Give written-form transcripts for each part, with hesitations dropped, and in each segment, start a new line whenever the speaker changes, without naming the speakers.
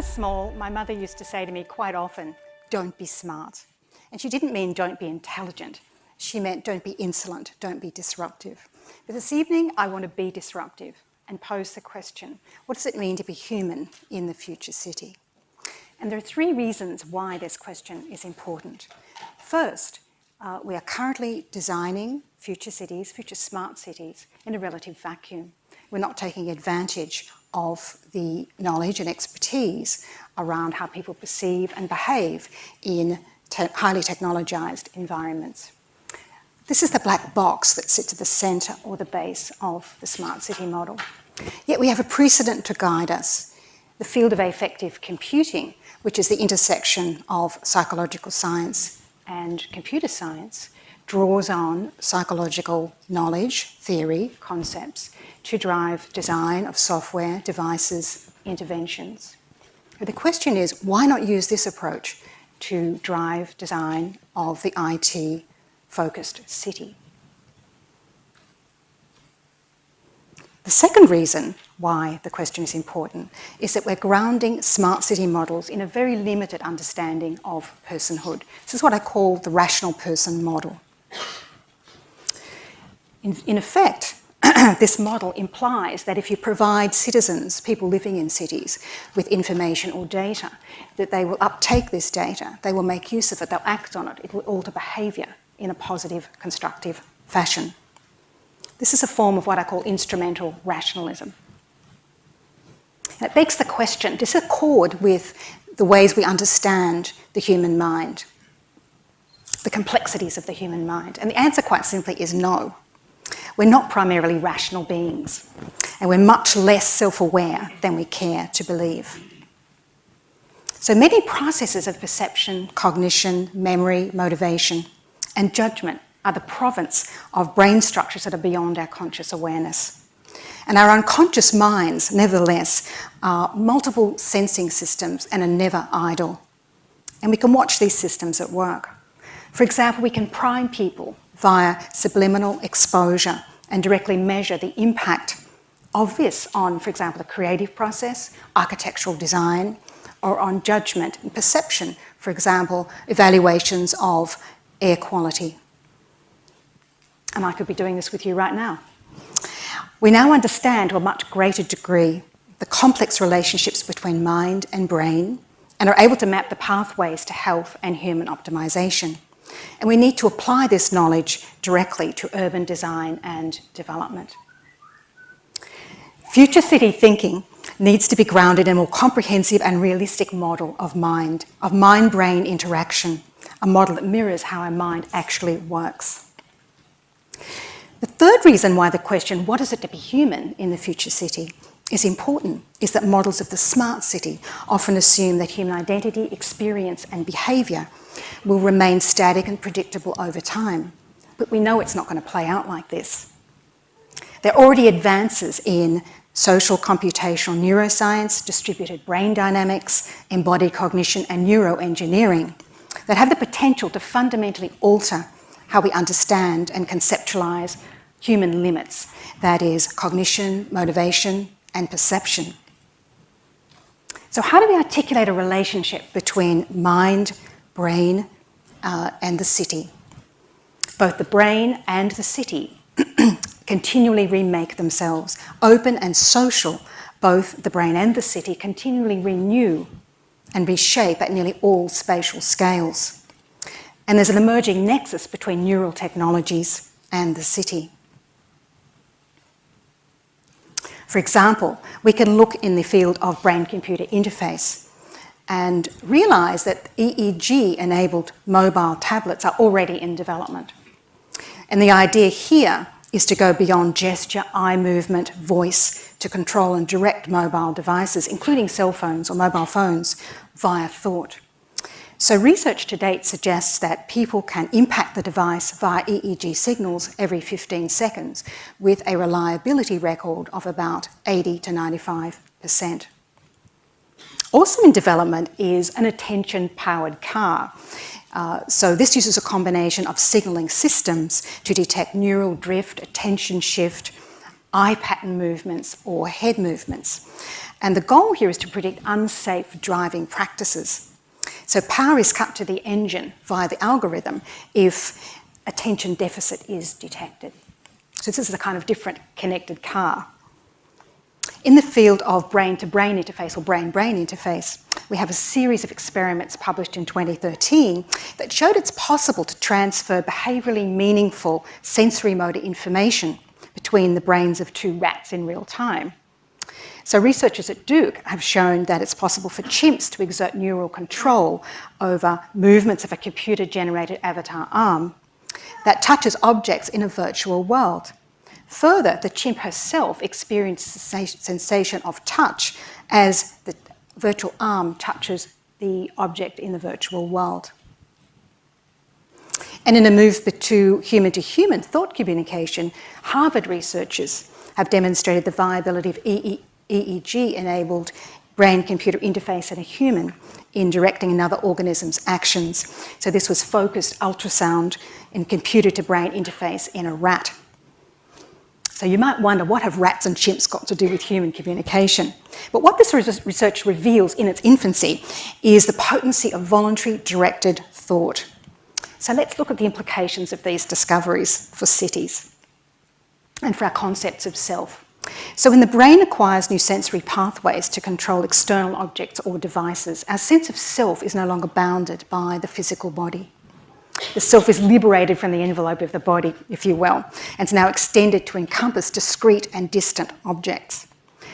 was small, my mother used to say to me quite often, "Don't be smart." And she didn't mean don't be intelligent. She meant don't be insolent, don't be disruptive. But this evening, I want to be disruptive and pose the question, what does it mean to be human in the future city? And there are three reasons why this question is important. First, we are currently designing future cities, future smart cities, in a relative vacuum. We're not taking advantage of the knowledge and expertise around how people perceive and behave in highly technologised environments. This is the black box that sits at the centre or the base of the smart city model. Yet we have a precedent to guide us. The field of affective computing, which is the intersection of psychological science and computer science, draws on psychological knowledge, theory, concepts to drive design of software, devices, interventions. But the question is, why not use this approach to drive design of the IT-focused city? The second reason why the question is important is that we're grounding smart city models in a very limited understanding of personhood. This is what I call the rational person model. In effect, this model implies that if you provide citizens, people living in cities, with information or data, that they will uptake this data, they will make use of it, they'll act on it, it will alter behaviour in a positive, constructive fashion. This is a form of what I call instrumental rationalism. And it begs the question, does it accord with the ways we understand the human mind, the complexities of the human mind? And the answer, quite simply, is no. We're not primarily rational beings, and we're much less self-aware than we care to believe. So many processes of perception, cognition, memory, motivation, and judgment are the province of brain structures that are beyond our conscious awareness. And our unconscious minds, nevertheless, are multiple sensing systems and are never idle. And we can watch these systems at work. For example, we can prime people via subliminal exposure and directly measure the impact of this on, for example, the creative process, architectural design, or on judgment and perception, for example, evaluations of air quality. And I could be doing this with you right now. We now understand to a much greater degree the complex relationships between mind and brain and are able to map the pathways to health and human optimisation. And we need to apply this knowledge directly to urban design and development. Future city thinking needs to be grounded in a more comprehensive and realistic model of mind-brain interaction, a model that mirrors how our mind actually works. The third reason why the question, what is it to be human in the future city, is important is that models of the smart city often assume that human identity, experience and behaviour will remain static and predictable over time. But we know it's not going to play out like this. There are already advances in social computational neuroscience, distributed brain dynamics, embodied cognition and neuroengineering that have the potential to fundamentally alter how we understand and conceptualise human limits, that is, cognition, motivation and perception. So how do we articulate a relationship between mind, brain and the city? Both the brain and the city continually remake themselves. Open and social, both the brain and the city continually renew and reshape at nearly all spatial scales. And there's an emerging nexus between neural technologies and the city. For example, we can look in the field of brain-computer interface and realise that EEG-enabled mobile tablets are already in development. And the idea here is to go beyond gesture, eye movement, voice to control and direct mobile devices, including cell phones or mobile phones, via thought. So research to date suggests that people can impact the device via EEG signals every 15 seconds with a reliability record of about 80 to 95%. Also in development is an attention-powered car. So this uses a combination of signalling systems to detect neural drift, attention shift, eye pattern movements or head movements. And the goal here is to predict unsafe driving practices. So power is cut to the engine via the algorithm if attention deficit is detected. So this is a kind of different connected car. In the field of brain-to-brain interface or brain-brain interface, we have a series of experiments published in 2013 that showed it's possible to transfer behaviourally meaningful sensory motor information between the brains of two rats in real time. So researchers at Duke have shown that it's possible for chimps to exert neural control over movements of a computer-generated avatar arm that touches objects in a virtual world. Further, the chimp herself experiences the sensation of touch as the virtual arm touches the object in the virtual world. And in a move to human thought communication, Harvard researchers have demonstrated the viability of EEG-enabled brain-computer interface in a human in directing another organism's actions. So this was focused ultrasound and computer-to-brain interface in a rat. So you might wonder, what have rats and chimps got to do with human communication? But what this research reveals in its infancy is the potency of voluntary directed thought. So let's look at the implications of these discoveries for cities and for our concepts of self. So when the brain acquires new sensory pathways to control external objects or devices, our sense of self is no longer bounded by the physical body. The self is liberated from the envelope of the body, if you will, and is now extended to encompass discrete and distant objects.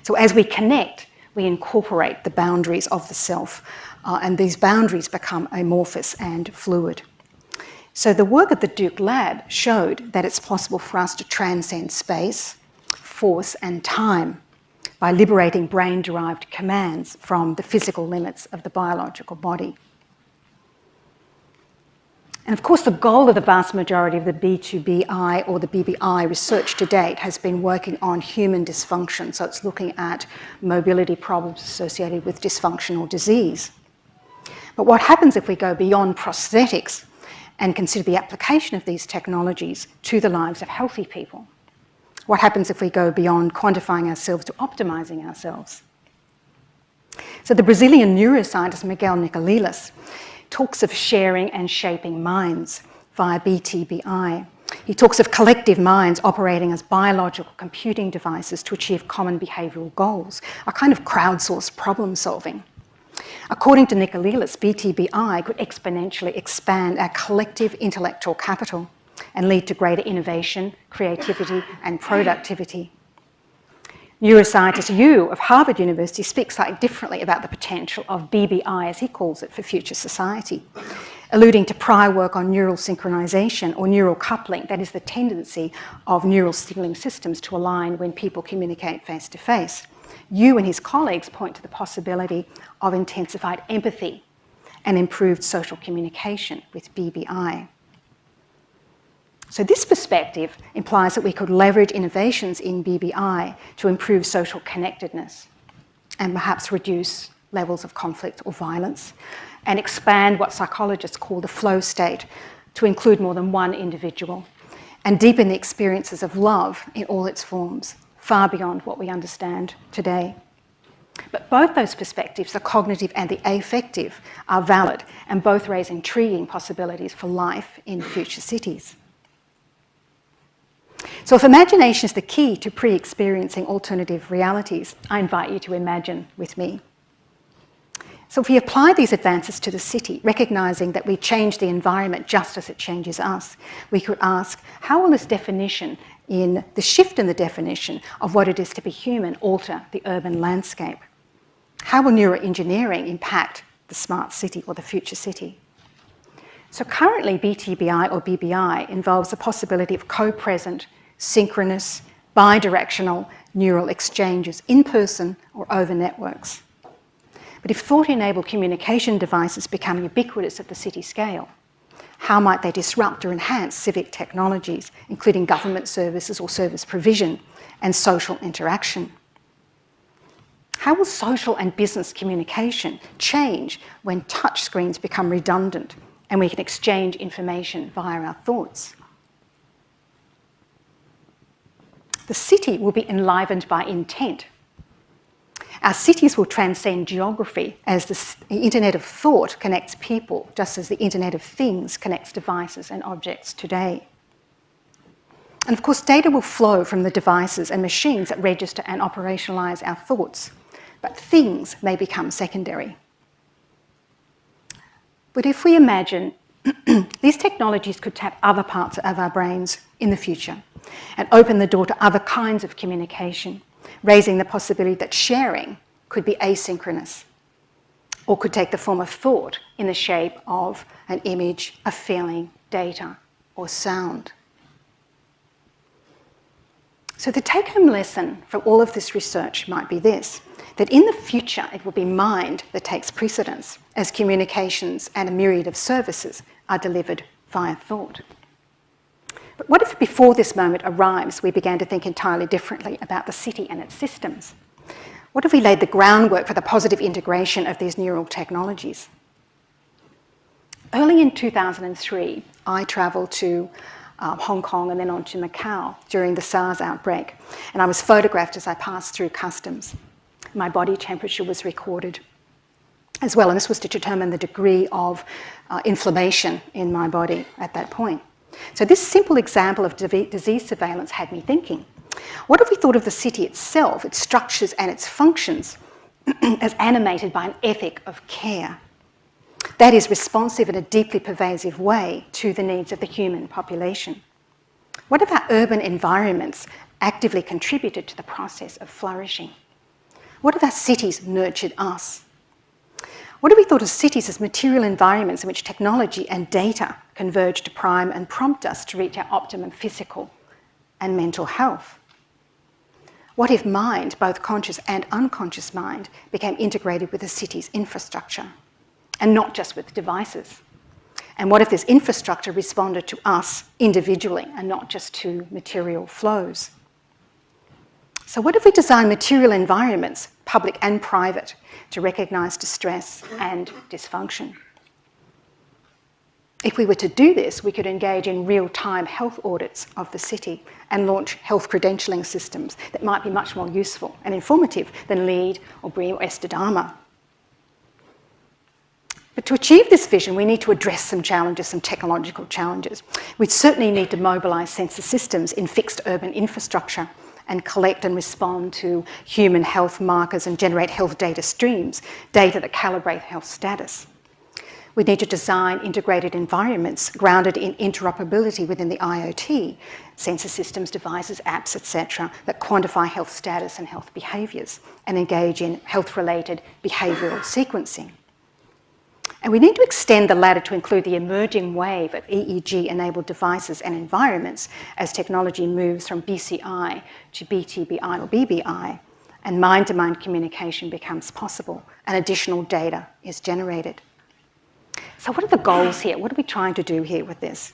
So as we connect, we incorporate the boundaries of the self, and these boundaries become amorphous and fluid. So the work at the Duke lab showed that it's possible for us to transcend space, force and time by liberating brain-derived commands from the physical limits of the biological body. And of course, the goal of the vast majority of the B2BI or the BBI research to date has been working on human dysfunction. So it's looking at mobility problems associated with dysfunctional disease. But what happens if we go beyond prosthetics and consider the application of these technologies to the lives of healthy people? What happens if we go beyond quantifying ourselves to optimizing ourselves? So the Brazilian neuroscientist Miguel Nicolelis talks of sharing and shaping minds via BTBI. He talks of collective minds operating as biological computing devices to achieve common behavioural goals, a kind of crowdsourced problem solving. According to Nicolelis, BTBI could exponentially expand our collective intellectual capital and lead to greater innovation, creativity and productivity. Neuroscientist Yu of Harvard University speaks slightly differently about the potential of BBI, as he calls it, for future society, alluding to prior work on neural synchronization or neural coupling, that is the tendency of neural signaling systems to align when people communicate face to face. Yu and his colleagues point to the possibility of intensified empathy and improved social communication with BBI. So this perspective implies that we could leverage innovations in BBI to improve social connectedness and perhaps reduce levels of conflict or violence and expand what psychologists call the flow state to include more than one individual and deepen the experiences of love in all its forms, far beyond what we understand today. But both those perspectives, the cognitive and the affective, are valid and both raise intriguing possibilities for life in future cities. So if imagination is the key to pre-experiencing alternative realities, I invite you to imagine with me. So if we apply these advances to the city, recognising that we change the environment just as it changes us, we could ask, how will this definition, in the shift in the definition of what it is to be human, alter the urban landscape? How will neuroengineering impact the smart city or the future city? So currently, BTBI or BBI involves the possibility of co-present, synchronous, bidirectional neural exchanges in person or over networks. But if thought-enabled communication devices become ubiquitous at the city scale, how might they disrupt or enhance civic technologies, including government services or service provision and social interaction? How will social and business communication change when touchscreens become redundant and we can exchange information via our thoughts? The city will be enlivened by intent. Our cities will transcend geography as the Internet of Thought connects people, just as the Internet of Things connects devices and objects today. And of course, data will flow from the devices and machines that register and operationalise our thoughts, but things may become secondary. But if we imagine these technologies could tap other parts of our brains in the future and open the door to other kinds of communication, raising the possibility that sharing could be asynchronous or could take the form of thought in the shape of an image, a feeling, data, or sound. So the take-home lesson from all of this research might be this, that in the future it will be mind that takes precedence as communications and a myriad of services are delivered via thought. But what if before this moment arrives we began to think entirely differently about the city and its systems? What if we laid the groundwork for the positive integration of these neural technologies? Early in 2003, I travelled to Hong Kong and then on to Macau during the SARS outbreak, and I was photographed as I passed through customs. My body temperature was recorded as well, and this was to determine the degree of inflammation in my body at that point. So this simple example of disease surveillance had me thinking, what if we thought of the city itself, its structures and its functions, as animated by an ethic of care that is responsive in a deeply pervasive way to the needs of the human population? What if our urban environments actively contributed to the process of flourishing? What if our cities nurtured us? What if we thought of cities as material environments in which technology and data converge to prime and prompt us to reach our optimum physical and mental health? What if mind, both conscious and unconscious mind, became integrated with the city's infrastructure and not just with devices? And what if this infrastructure responded to us individually and not just to material flows? So what if we design material environments, public and private, to recognise distress and dysfunction? If we were to do this, we could engage in real-time health audits of the city and launch health credentialing systems that might be much more useful and informative than LEAD or BREEAM or ESTADAMA. But to achieve this vision, we need to address some challenges, some technological challenges. We certainly need to mobilise sensor systems in fixed urban infrastructure and collect and respond to human health markers and generate health data streams, data that calibrate health status. We need to design integrated environments grounded in interoperability within the IoT, sensor systems, devices, apps, etc., that quantify health status and health behaviours and engage in health-related behavioural sequencing. And we need to extend the ladder to include the emerging wave of EEG-enabled devices and environments as technology moves from BCI to BTBI or BBI, and mind-to-mind communication becomes possible and additional data is generated. So what are the goals here? What are we trying to do here with this?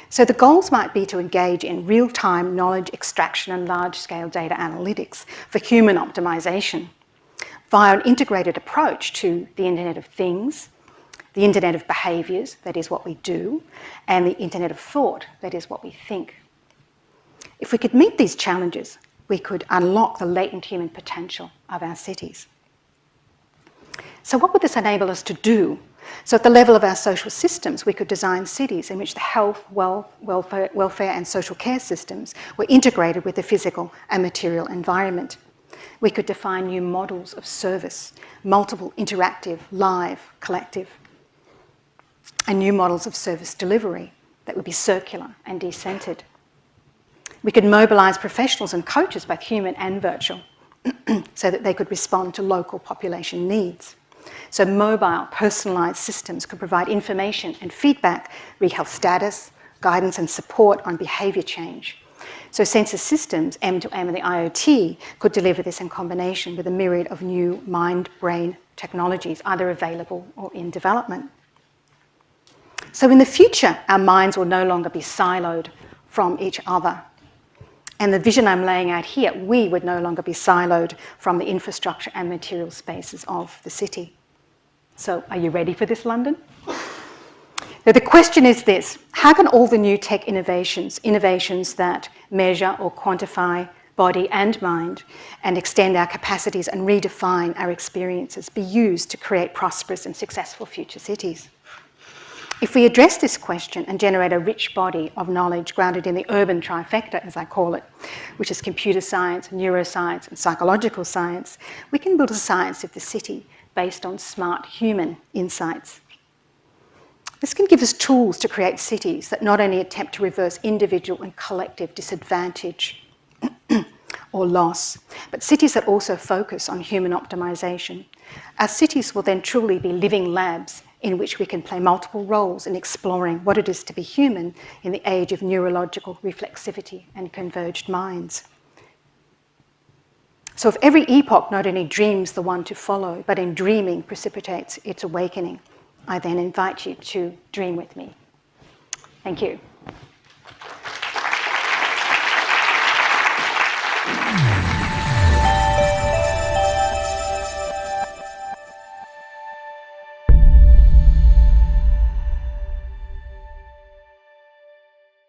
So the goals might be to engage in real-time knowledge extraction and large-scale data analytics for human optimization via an integrated approach to the Internet of Things, the Internet of Behaviours, that is what we do, and the Internet of Thought, that is what we think. If we could meet these challenges, we could unlock the latent human potential of our cities. So what would this enable us to do? So at the level of our social systems, we could design cities in which the health, welfare and social care systems were integrated with the physical and material environment. We could define new models of service, multiple, interactive, live, collective, and new models of service delivery that would be circular and decentered. We could mobilise professionals and coaches, both human and virtual, so that they could respond to local population needs. So mobile, personalised systems could provide information and feedback, read health status, guidance and support on behaviour change. So sensor systems, M2M and the IoT, could deliver this in combination with a myriad of new mind-brain technologies, either available or in development. So in the future, our minds will no longer be siloed from each other. And the vision I'm laying out here, we would no longer be siloed from the infrastructure and material spaces of the city. So are you ready for this, London? Now, the question is this: how can all the new tech innovations that measure or quantify body and mind, and extend our capacities and redefine our experiences, be used to create prosperous and successful future cities. If we address this question and generate a rich body of knowledge grounded in the urban trifecta, as I call it, which is computer science, neuroscience, and psychological science, we can build a science of the city based on smart human insights. This can give us tools to create cities that not only attempt to reverse individual and collective disadvantage or loss, but cities that also focus on human optimisation. Our cities will then truly be living labs in which we can play multiple roles in exploring what it is to be human in the age of neurological reflexivity and converged minds. So if every epoch not only dreams the one to follow, but in dreaming precipitates its awakening, I then invite you to dream with me. Thank you.